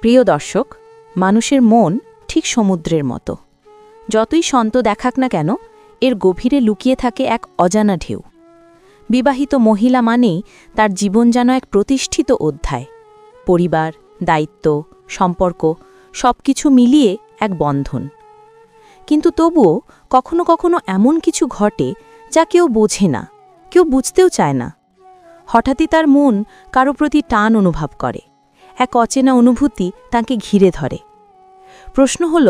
প্রিয় দর্শক, মানুষের মন ঠিক সমুদ্রের মতো। যতই শান্ত দেখাক না কেন, এর গভীরে লুকিয়ে থাকে এক অজানা ঢেউ। বিবাহিত মহিলা মানেই তার জীবন যেন এক প্রতিষ্ঠিত অধ্যায়। পরিবার, দায়িত্ব, সম্পর্ক সবকিছু মিলিয়ে এক বন্ধন। কিন্তু তবুও কখনো কখনো এমন কিছু ঘটে যা কেউ বোঝে না, কেউ বুঝতেও চায় না। হঠাৎই তার মন কারো প্রতি টান অনুভব করে, এক অচেনা অনুভূতি তাকে ঘিরে ধরে। প্রশ্ন হল,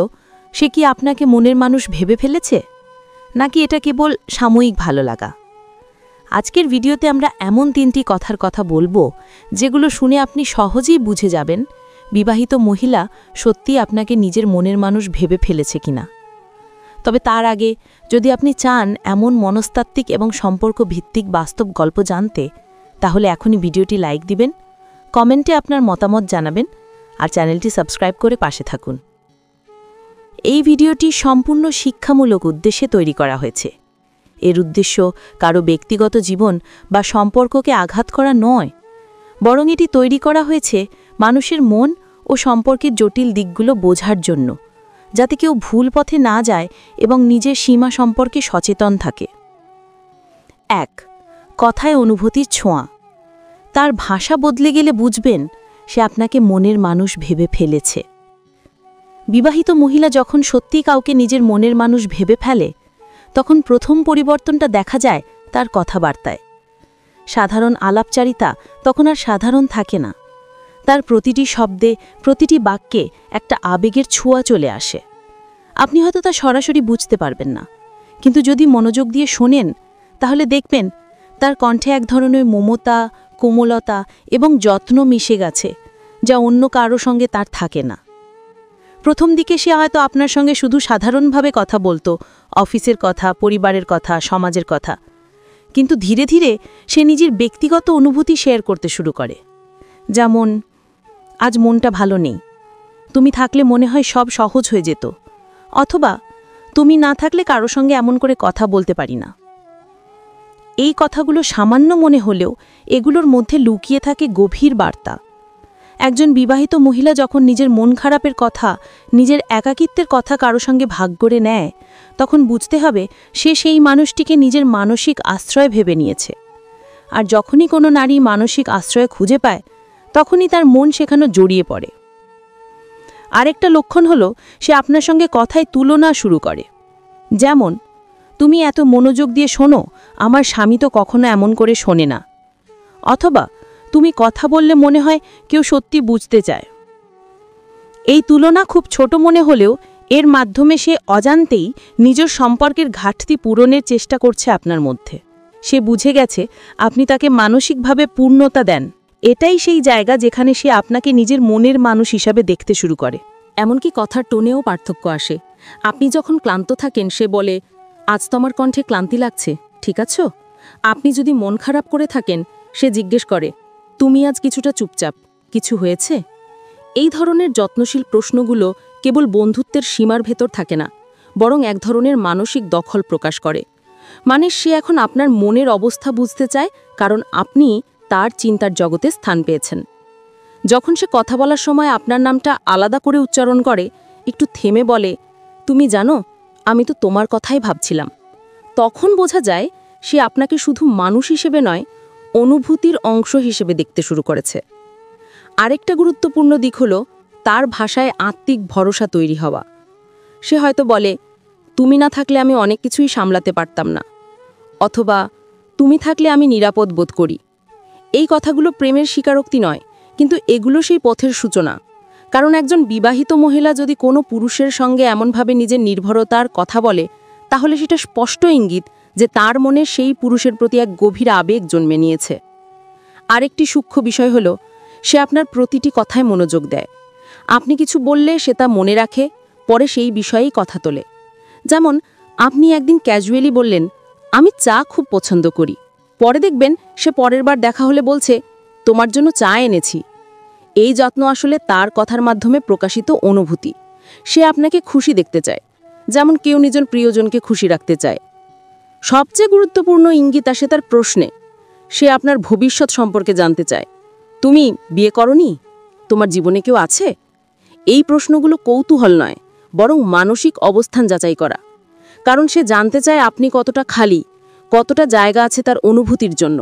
সে কি আপনাকে মনের মানুষ ভেবে ফেলেছে, নাকি এটা কেবল সাময়িক ভালো লাগা? আজকের ভিডিওতে আমরা এমন 3টি কথার কথা বলবো যেগুলো শুনে আপনি সহজেই বুঝে যাবেন বিবাহিত মহিলা সত্যিই আপনাকে নিজের মনের মানুষ ভেবে ফেলেছে কিনা। তবে তার আগে যদি আপনি চান এমন মনস্তাত্ত্বিক এবং সম্পর্ক ভিত্তিক বাস্তব গল্প জানতে, তাহলে এখনই ভিডিওটি লাইক দিবেন, কমেন্টে আপনার মতামত জানাবেন আর চ্যানেলটি সাবস্ক্রাইব করে পাশে থাকুন। এই ভিডিওটি সম্পূর্ণ শিক্ষামূলক উদ্দেশ্যে তৈরি করা হয়েছে। এর উদ্দেশ্য কারো ব্যক্তিগত জীবন বা সম্পর্ককে আঘাত করা নয়, বরং এটি তৈরি করা হয়েছে মানুষের মন ও সম্পর্কের জটিল দিকগুলো বোঝার জন্য, যাতে কেউ ভুল পথে না যায় এবং নিজের সীমা সম্পর্কে সচেতন থাকে। 1. কথায় অনুভূতির ছোঁয়া। তার ভাষা বদলে গেলে বুঝবেন সে আপনাকে মনের মানুষ ভেবে ফেলেছে। বিবাহিত মহিলা যখন সত্যিই কাউকে নিজের মনের মানুষ ভেবে ফেলে, তখন প্রথম পরিবর্তনটা দেখা যায় তার কথাবার্তায়। সাধারণ আলাপচারিতা তখন আর সাধারণ থাকে না। তার প্রতিটি শব্দে, প্রতিটি বাক্যে একটা আবেগের ছোঁয়া চলে আসে। আপনি হয়তো তা সরাসরি বুঝতে পারবেন না, কিন্তু যদি মনোযোগ দিয়ে শোনেন, তাহলে দেখবেন তার কণ্ঠে এক ধরনের মমতা, কোমলতা এবং যত্ন মিশে গেছে, যা অন্য কারো সঙ্গে তার থাকে না। প্রথম দিকে সে হয়তো আপনার সঙ্গে শুধু সাধারণভাবে কথা বলতো, অফিসের কথা, পরিবারের কথা, সমাজের কথা। কিন্তু ধীরে ধীরে সে নিজের ব্যক্তিগত অনুভূতি শেয়ার করতে শুরু করে। যেমন, আজ মনটা ভালো নেই, তুমি থাকলে মনে হয় সব সহজ হয়ে যেত, অথবা তুমি না থাকলে কারো সঙ্গে এমন করে কথা বলতে পারি না। এই কথাগুলো সামান্য মনে হলেও এগুলোর মধ্যে লুকিয়ে থাকে গভীর বার্তা। একজন বিবাহিত মহিলা যখন নিজের মন খারাপের কথা, নিজের একাকিত্বের কথা কারো সঙ্গে ভাগ করে নেয়, তখন বুঝতে হবে সে সেই মানুষটিকে নিজের মানসিক আশ্রয় ভেবে নিয়েছে। আর যখনই কোনো নারী মানসিক আশ্রয় খুঁজে পায়, তখনই তার মন সেখানে জড়িয়ে পড়ে। আরেকটা লক্ষণ হলো, সে আপনার সঙ্গে কথায় তুলনা শুরু করে। যেমন, তুমি এত মনোযোগ দিয়ে শোনো, আমার স্বামী তো কখনো এমন করে শোনে না। অথবা, তুমি কথা বললে মনে হয় কেউ সত্যি বুঝতে চায়। এই তুলনা খুব ছোট মনে হলেও এর মাধ্যমে সে অজান্তেই নিজের সম্পর্কের ঘাটতি পূরণের চেষ্টা করছে আপনার মধ্যে। সে বুঝে গেছে আপনি তাকে মানসিকভাবে পূর্ণতা দেন। এটাই সেই জায়গা যেখানে সে আপনাকে নিজের মনের মানুষ হিসাবে দেখতে শুরু করে। এমনকি কথার টোনেও পার্থক্য আসে। আপনি যখন ক্লান্ত থাকেন, সে বলে, আজ তো আমার কণ্ঠে ক্লান্তি লাগছে, ঠিক আছো? আপনি যদি মন খারাপ করে থাকেন, সে জিজ্ঞেস করে, তুমি আজ কিছুটা চুপচাপ, কিছু হয়েছে? এই ধরনের যত্নশীল প্রশ্নগুলো কেবল বন্ধুত্বের সীমার ভেতর থাকে না, বরং এক ধরনের মানসিক দখল প্রকাশ করে। মানে সে এখন আপনার মনের অবস্থা বুঝতে চায়, কারণ আপনি তার চিন্তার জগতে স্থান পেয়েছেন। যখন সে কথা বলার সময় আপনার নামটা আলাদা করে উচ্চারণ করে, একটু থেমে বলে, তুমি জানো, আমি তো তোমার কথাই ভাবছিলাম, তখন বোঝা যায় সে আপনাকে শুধু মানুষ হিসেবে নয়, অনুভূতির অংশ হিসেবে দেখতে শুরু করেছে। আরেকটা গুরুত্বপূর্ণ দিক হলো তার ভাষায় আত্মিক ভরসা তৈরি হওয়া। সে হয়তো বলে, তুমি না থাকলে আমি অনেক কিছুই সামলাতে পারতাম না, অথবা তুমি থাকলে আমি নিরাপদ বোধ করি। এই কথাগুলো প্রেমের স্বীকারোক্তি নয়, কিন্তু এগুলো সেই পথের সূচনা। কারণ একজন বিবাহিত মহিলা যদি কোনো পুরুষের সঙ্গে এমনভাবে নিজের নির্ভরতার কথা বলে, তাহলে সেটা স্পষ্ট ইঙ্গিত যে তার মনে সেই পুরুষের প্রতি এক গভীর আবেগ জন্মে নিয়েছে। আরেকটি সূক্ষ্ম বিষয় হলো, সে আপনার প্রতিটি কথায় মনোযোগ দেয়। আপনি কিছু বললে সে তা মনে রাখে, পরে সেই বিষয়েই কথা তোলে। যেমন, আপনি একদিন ক্যাজুয়ালি বললেন, আমি চা খুব পছন্দ করি। পরে দেখবেন সে পরের বার দেখা হলে বলছে, তোমার জন্য চা এনেছি। এই যত্ন আসলে তার কথার মাধ্যমে প্রকাশিত অনুভূতি। সে আপনাকে খুশি দেখতে চায়, যেমন কেউ নিজের প্রিয়জনকে খুশি রাখতে চায়। সবচেয়ে গুরুত্বপূর্ণ ইঙ্গিত আসে তার প্রশ্নে। সে আপনার ভবিষ্যৎ সম্পর্কে জানতে চায়। তুমি বিয়ে করনি? তোমার জীবনে কেউ আছে? এই প্রশ্নগুলো কৌতূহল নয়, বরং মানসিক অবস্থান যাচাই করা। কারণ সে জানতে চায় আপনি কতটা খালি, কতটা জায়গা আছে তার অনুভূতির জন্য।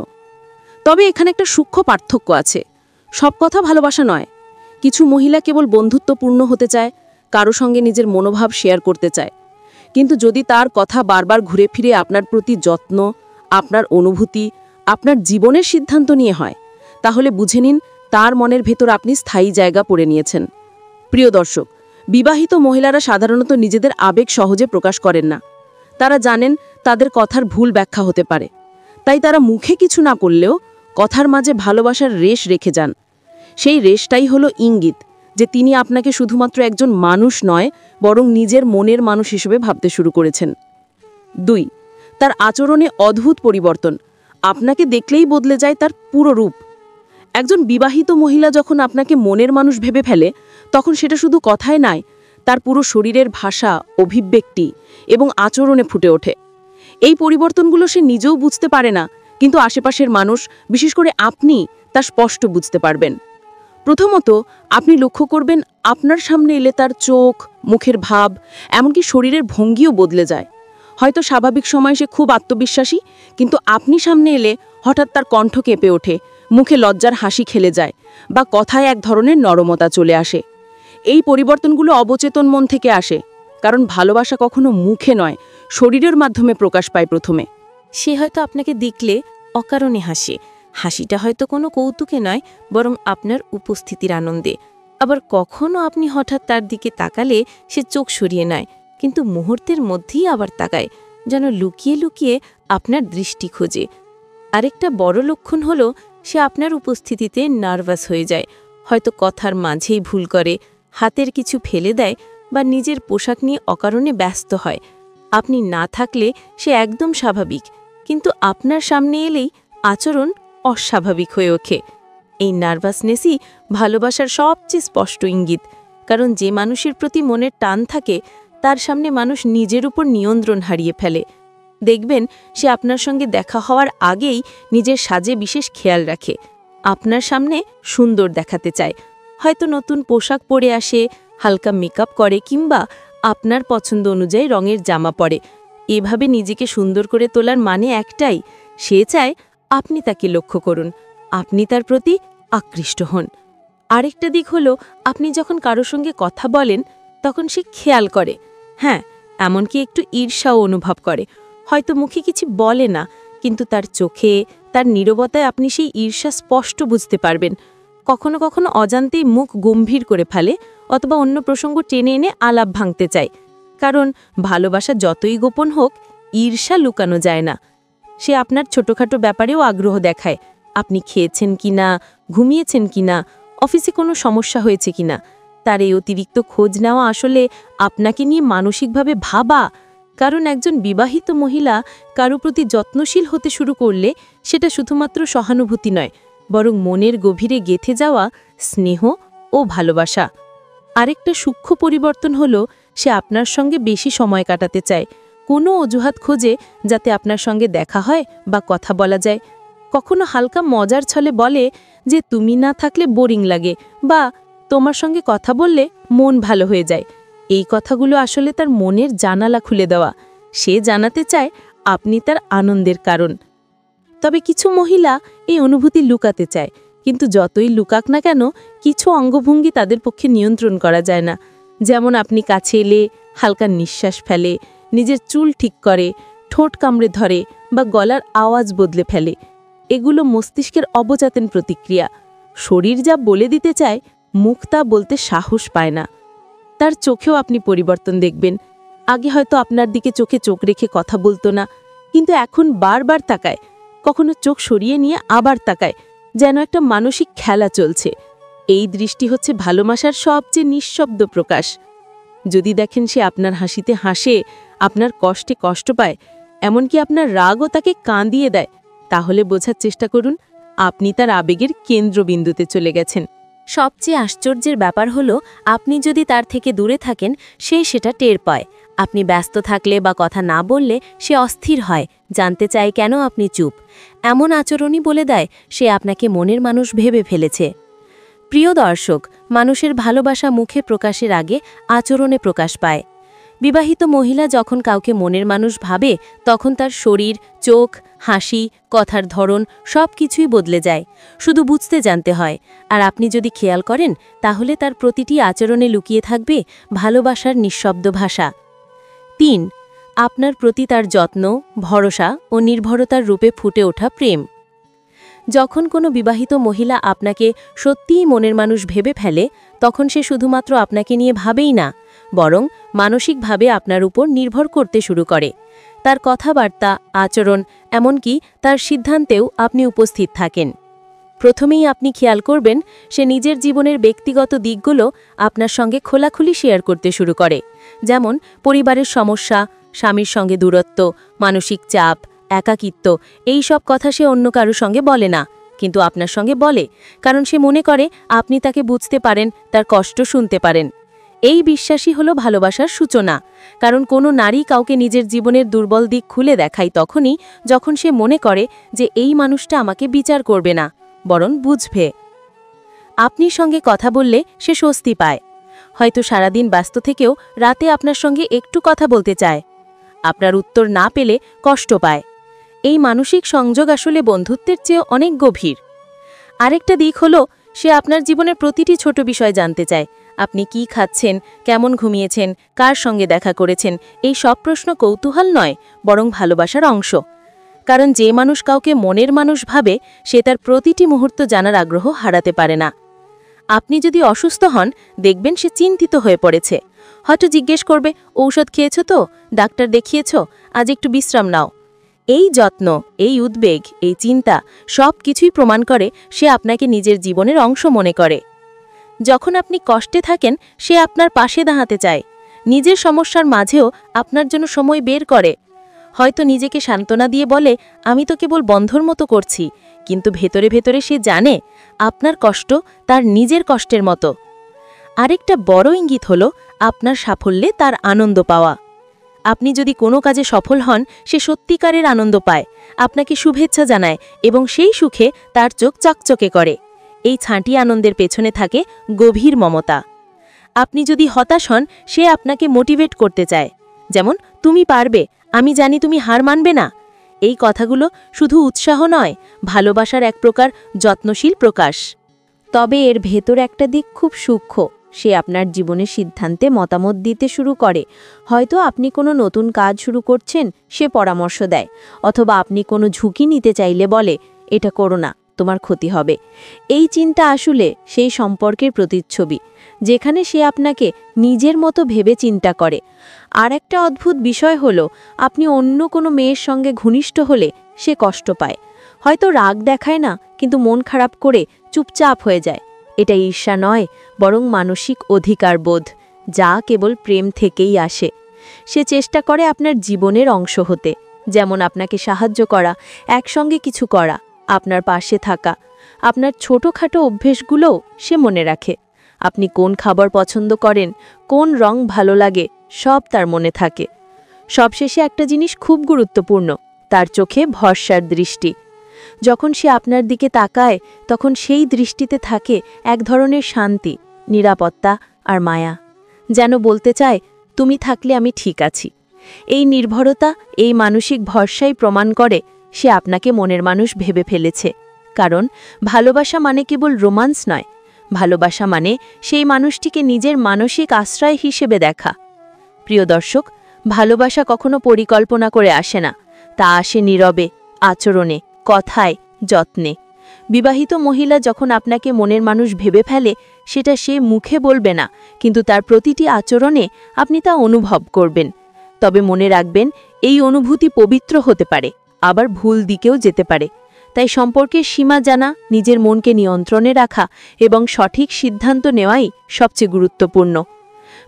তবে এখানে একটা সূক্ষ্ম পার্থক্য আছে। সব কথা ভালোবাসা নয়। কিছু মহিলা কেবল বন্ধুত্বপূর্ণ হতে চায়, কারো সঙ্গে নিজের মনোভাব শেয়ার করতে চায়। কিন্তু যদি তার কথা বারবার ঘুরে ফিরে আপনার প্রতি যত্ন, আপনার অনুভূতি, আপনার জীবনের সিদ্ধান্ত নিয়ে হয়, তাহলে বুঝে নিন তার মনের ভেতর আপনি স্থায়ী জায়গা করে নিয়েছেন। প্রিয় দর্শক, বিবাহিত মহিলারা সাধারণত নিজেদের আবেগ সহজে প্রকাশ করেন না। তারা জানেন তাদের কথার ভুল ব্যাখ্যা হতে পারে, তাই তারা মুখে কিছু না করলেও কথার মাঝে ভালোবাসার রেশ রেখে যান। সেই রেশটাই হলো ইঙ্গিত যে তিনি আপনাকে শুধুমাত্র একজন মানুষ নয়, বরং নিজের মনের মানুষ হিসেবে ভাবতে শুরু করেছেন। 2. তার আচরণে অদ্ভুত পরিবর্তন। আপনাকে দেখলেই বদলে যায় তার পুরো রূপ। একজন বিবাহিত মহিলা যখন আপনাকে মনের মানুষ ভেবে ফেলে, তখন সেটা শুধু কথায় নয়, তার পুরো শরীরের ভাষা, অভিব্যক্তি এবং আচরণে ফুটে ওঠে। এই পরিবর্তনগুলো সে নিজেও বুঝতে পারে না, কিন্তু আশেপাশের মানুষ, বিশেষ করে আপনি, তা স্পষ্ট বুঝতে পারবেন। প্রথমত, আপনি লক্ষ্য করবেন আপনার সামনে এলে তার চোখ, মুখের ভাব, এমনকি শরীরের ভঙ্গিও বদলে যায়। হয়তো স্বাভাবিক সময় সে খুব আত্মবিশ্বাসী, কিন্তু আপনি সামনে এলে হঠাৎ তার কণ্ঠ কেঁপে ওঠে, মুখে লজ্জার হাসি খেলে যায়, বা কথায় এক ধরনের নরমতা চলে আসে। এই পরিবর্তনগুলো অবচেতন মন থেকে আসে, কারণ ভালোবাসা কখনো মুখে নয়, শরীরের মাধ্যমে প্রকাশ পায় প্রথমে। সে হয়তো আপনাকে দেখলে অকারণে হাসে। হাসিটা হয়তো কোনো কৌতুকে নয়, বরং আপনার উপস্থিতির আনন্দে। আবার কখনো আপনি হঠাৎ তার দিকে তাকালে সে চোখ সরিয়ে নেয়, কিন্তু মুহূর্তের মধ্যেই আবার তাকায়, যেন লুকিয়ে লুকিয়ে আপনার দৃষ্টি খোঁজে। আরেকটা বড় লক্ষণ হলো সে আপনার উপস্থিতিতে নার্ভাস হয়ে যায়, হয়তো কথার মাঝেই ভুল করে, হাতের কিছু ফেলে দেয়, বা নিজের পোশাক নিয়ে অকারণে ব্যস্ত হয়। আপনি না থাকলে সে একদম স্বাভাবিক, কিন্তু আপনার সামনে এলেই আচরণ অস্বাভাবিক হয়ে ওঠে। এই নার্ভাসনেসই ভালোবাসার সবচেয়ে স্পষ্ট ইঙ্গিত, কারণ যে মানুষের প্রতি মনের টান থাকে, তার সামনে মানুষ নিজের উপর নিয়ন্ত্রণ হারিয়ে ফেলে। দেখবেন সে আপনার সঙ্গে দেখা হওয়ার আগেই নিজের সাজে বিশেষ খেয়াল রাখে, আপনার সামনে সুন্দর দেখাতে চায়। হয়তো নতুন পোশাক পরে আসে, হালকা মেকআপ করে, কিংবা আপনার পছন্দ অনুযায়ী রঙের জামা পরে। এভাবে নিজেকে সুন্দর করে তোলার মানে একটাই, সে চায় আপনি তাকে লক্ষ্য করুন, আপনি তার প্রতি আকৃষ্ট হন। আরেকটা দিক হলো, আপনি যখন কারো সঙ্গে কথা বলেন, তখন সে খেয়াল করে, হ্যাঁ, এমনকি একটু ঈর্ষাও অনুভব করে। হয়তো মুখে কিছু বলে না, কিন্তু তার চোখে, তার নীরবতায় আপনি সেই ঈর্ষা স্পষ্ট বুঝতে পারবেন। কখনো কখনো অজান্তেই মুখ গম্ভীর করে ফেলে, অথবা অন্য প্রসঙ্গ টেনে এনে আলাপ ভাঙতে চায়। কারণ ভালোবাসা যতই গোপন হোক, ঈর্ষা লুকানো যায় না। সে আপনার ছোটখাটো ব্যাপারেও আগ্রহ দেখায়, আপনি খেয়েছেন কিনা, ঘুমিয়েছেন কিনা, অফিসে কোনো সমস্যা হয়েছে কিনা। তার এই অতিরিক্ত খোঁজ নেওয়া আসলে আপনাকে নিয়ে মানসিকভাবে ভাবা। কারণ একজন বিবাহিত মহিলা কারো প্রতি যত্নশীল হতে শুরু করলে সেটা শুধুমাত্র সহানুভূতি নয়, বরং মনের গভীরে গেঁথে যাওয়া স্নেহ ও ভালোবাসা। আরেকটা সূক্ষ্ম পরিবর্তন হলো, সে আপনার সঙ্গে বেশি সময় কাটাতে চায়, কোনো অজুহাত খোঁজে যাতে আপনার সঙ্গে দেখা হয় বা কথা বলা যায়। কখনো হালকা মজার ছলে বলে যে তুমি না থাকলে বোরিং লাগে, বা তোমার সঙ্গে কথা বললে মন ভালো হয়ে যায়। এই কথাগুলো আসলে তার মনের জানালা খুলে দেওয়া। সে জানাতে চায় আপনি তার আনন্দের কারণ। তবে কিছু মহিলা এই অনুভূতি লুকাতে চায়, কিন্তু যতই লুকাক না কেন, কিছু অঙ্গভঙ্গি তাদের পক্ষে নিয়ন্ত্রণ করা যায় না। যেমন আপনি কাছে এলে হালকা নিঃশ্বাস ফেলে, নিজের চুল ঠিক করে, ঠোঁট কামড়ে ধরে, বা গলার আওয়াজ বদলে ফেলে। এগুলো মস্তিষ্কের অবচেতন প্রতিক্রিয়া। শরীর যা বলে দিতে চায়, মুখ তা বলতে সাহস পায় না। তার চোখেও আপনি পরিবর্তন দেখবেন। আগে হয়তো আপনার দিকে চোখে চোখ রেখে কথা বলতো না, কিন্তু এখন বারবার তাকায়, কখনো চোখ সরিয়ে নিয়ে আবার তাকায়, যেন একটা মানসিক খেলা চলছে। এই দৃষ্টি হচ্ছে ভালোবাসার সবচেয়ে নিঃশব্দ প্রকাশ। যদি দেখেন সে আপনার হাসিতে হাসে, আপনার কষ্টে কষ্ট পায়, এমনকি আপনার রাগও তাকে কাঁদিয়ে দেয়, তাহলে বোঝার চেষ্টা করুন আপনি তার আবেগের কেন্দ্রবিন্দুতে চলে গেছেন। সবচেয়ে আশ্চর্যের ব্যাপার হলো, আপনি যদি তার থেকে দূরে থাকেন, সে সেটা টের পায়। আপনি ব্যস্ত থাকলে বা কথা না বললে সে অস্থির হয়, জানতে চায় কেন আপনি চুপ। এমন আচরণই বলে দেয় সে আপনাকে মনের মানুষ ভেবে ফেলেছে। প্রিয় দর্শক, মানুষের ভালোবাসা মুখে প্রকাশের আগে আচরণে প্রকাশ পায়। বিবাহিত মহিলা যখন কাউকে মনের মানুষ ভাবে, তখন তার শরীর, চোখ, হাসি, কথার ধরন সব কিছুই বদলে যায়। শুধু বুঝতে জানতে হয়। আর আপনি যদি খেয়াল করেন, তাহলে তার প্রতিটি আচরণে লুকিয়ে থাকবে ভালোবাসার নিঃশব্দ ভাষা। ৩. আপনার প্রতি তার যত্ন, ভরসা ও নির্ভরতার রূপে ফুটে ওঠা প্রেম। যখন কোনো বিবাহিত মহিলা আপনাকে সত্যিই মনের মানুষ ভেবে ফেলে, তখন সে শুধুমাত্র আপনাকে নিয়ে ভাবেই না, বরং মানসিকভাবে আপনার উপর নির্ভর করতে শুরু করে। তার কথাবার্তা, আচরণ, এমনকি তার সিদ্ধান্তেও আপনি উপস্থিত থাকেন। প্রথমেই আপনি খেয়াল করবেন, সে নিজের জীবনের ব্যক্তিগত দিকগুলো আপনার সঙ্গে খোলাখুলি শেয়ার করতে শুরু করে। যেমন পরিবারের সমস্যা, স্বামীর সঙ্গে দূরত্ব, মানসিক চাপ, একাকিত্ব, এই সব কথা সে অন্য কারোর সঙ্গে বলে না, কিন্তু আপনার সঙ্গে বলে, কারণ সে মনে করে আপনি তাকে বুঝতে পারেন, তার কষ্ট শুনতে পারেন। এই বিশ্বাসই হলো ভালোবাসার সূচনা। কারণ কোনো নারী কাউকে নিজের জীবনের দুর্বল দিক খুলে দেখায় তখনই, যখন সে মনে করে যে এই মানুষটা আমাকে বিচার করবে না, বরং বুঝবে। আপনি সঙ্গে কথা বললে সে স্বস্তি পায়। হয়তো সারাদিন ব্যস্ত থেকেও রাতে আপনার সঙ্গে একটু কথা বলতে চায়। আপনার উত্তর না পেলে কষ্ট পায়। এই মানসিক সংযোগ আসলে বন্ধুত্বের চেয়ে অনেক গভীর। আরেকটা দিক হলো, সে আপনার জীবনের প্রতিটি ছোট বিষয় জানতে চায়। আপনি কি খাচ্ছেন, কেমন ঘুমিয়েছেন, কার সঙ্গে দেখা করেছেন, এই সব প্রশ্ন কৌতূহল নয়, বরং ভালোবাসার অংশ। কারণ যে মানুষ কাউকে মনের মানুষ ভাবে, সে তার প্রতিটি মুহূর্ত জানার আগ্রহ হারাতে পারে না। আপনি যদি অসুস্থ হন, দেখবেন সে চিন্তিত হয়ে পড়েছে। হয়তো জিজ্ঞেস করবে, ঔষধ খেয়েছ তো, ডাক্তার দেখিয়েছ, আজ একটু বিশ্রাম নাও। এই যত্ন, এই উদ্বেগ, এই চিন্তা সব কিছুই প্রমাণ করে সে আপনাকে নিজের জীবনের অংশ মনে করে। যখন আপনি কষ্টে থাকেন, সে আপনার পাশে দাঁড়াতে চায়। নিজের সমস্যার মাঝেও আপনার জন্য সময় বের করে। হয়তো নিজেকে সান্ত্বনা দিয়ে বলে, আমি তো কেবল বন্ধুর মতো করছি, কিন্তু ভেতরে ভেতরে সে জানে আপনার কষ্ট তার নিজের কষ্টের মতো। আরেকটা বড় ইঙ্গিত হলো আপনার সাফল্যে তার আনন্দ পাওয়া। আপনি যদি কোনো কাজে সফল হন, সে সত্যিকারের আনন্দ পায়, আপনাকে শুভেচ্ছা জানায় এবং সেই সুখে তার চোখ চকচকে করে। এই ছাঁটি আনন্দের পেছনে থাকে গভীর মমতা। আপনি যদি হতাশ হন, সে আপনাকে মোটিভেট করতে চায়। যেমন, তুমি পারবে, আমি জানি তুমি হার মানবে না। এই কথাগুলো শুধু উৎসাহ নয়, ভালোবাসার এক প্রকার যত্নশীল প্রকাশ। তবে এর ভেতর একটা দিক খুব সূক্ষ্ম। সে আপনার জীবনের সিদ্ধান্তে মতামত দিতে শুরু করে। হয়তো আপনি কোনো নতুন কাজ শুরু করছেন, সে পরামর্শ দেয়। অথবা আপনি কোনো ঝুঁকি নিতে চাইলে বলে, এটা করো না, তোমার ক্ষতি হবে। এই চিন্তা আসলে সেই সম্পর্কের প্রতিচ্ছবি, যেখানে সে আপনাকে নিজের মতো ভেবে চিন্তা করে। আর একটা অদ্ভুত বিষয় হলো, আপনি অন্য কোনো মেয়ের সঙ্গে ঘনিষ্ঠ হলে সে কষ্ট পায়। হয়তো রাগ দেখায় না, কিন্তু মন খারাপ করে চুপচাপ হয়ে যায়। এটা ঈর্ষা নয়, বরং মানসিক অধিকার বোধ, যা কেবল প্রেম থেকেই আসে। সে চেষ্টা করে আপনার জীবনের অংশ হতে, যেমন আপনাকে সাহায্য করা, একসঙ্গে কিছু করা, আপনার পাশে থাকা। আপনার ছোটোখাটো অভ্যেসগুলোও সে মনে রাখে। আপনি কোন খাবার পছন্দ করেন, কোন রং ভালো লাগে, সব তার মনে থাকে। সবশেষে একটা জিনিস খুব গুরুত্বপূর্ণ, তার চোখে ভরসার দৃষ্টি। যখন সে আপনার দিকে তাকায়, তখন সেই দৃষ্টিতে থাকে এক ধরনের শান্তি, নিরাপত্তা আর মায়া। যেন বলতে চায়, তুমি থাকলে আমি ঠিক আছি। এই নির্ভরতা, এই মানসিক ভরসাই প্রমাণ করে সে আপনাকে মনের মানুষ ভেবে ফেলেছে। কারণ ভালোবাসা মানে কেবল রোমান্স নয়, ভালোবাসা মানে সেই মানুষটিকে নিজের মানসিক আশ্রয় হিসেবে দেখা। প্রিয় দর্শক, ভালোবাসা কখনো পরিকল্পনা করে আসে না, তা আসে নীরবে, আচরণে, কথায়, যত্নে। বিবাহিত মহিলা যখন আপনাকে মনের মানুষ ভেবে ফেলে, সেটা সে মুখে বলবে না, কিন্তু তার প্রতিটি আচরণে আপনি তা অনুভব করবেন। তবে মনে রাখবেন, এই অনুভূতি পবিত্র হতে পারে, আবার ভুল দিকেও যেতে পারে। তাই সম্পর্কের সীমা জানা, নিজের মনকে নিয়ন্ত্রণে রাখা এবং সঠিক সিদ্ধান্ত নেওয়াই সবচেয়ে গুরুত্বপূর্ণ।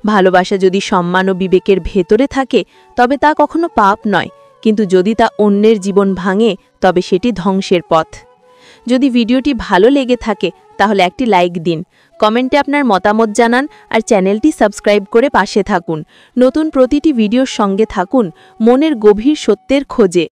ভালোবাসা যদি সম্মান ও বিবেকের ভেতরে থাকে, তবে তা কখনো পাপ নয়, কিন্তু যদি তা অন্যের জীবন ভাঙে, তবে সেটি ধ্বংসের পথ। যদি ভিডিওটি ভালো লেগে থাকে, তাহলে একটি লাইক দিন, কমেন্টে আপনার মতামত জানান আর চ্যানেলটি সাবস্ক্রাইব করে পাশে থাকুন। নতুন প্রতিটি ভিডিওর সঙ্গে থাকুন, মনের গভীর সত্যের খোঁজে।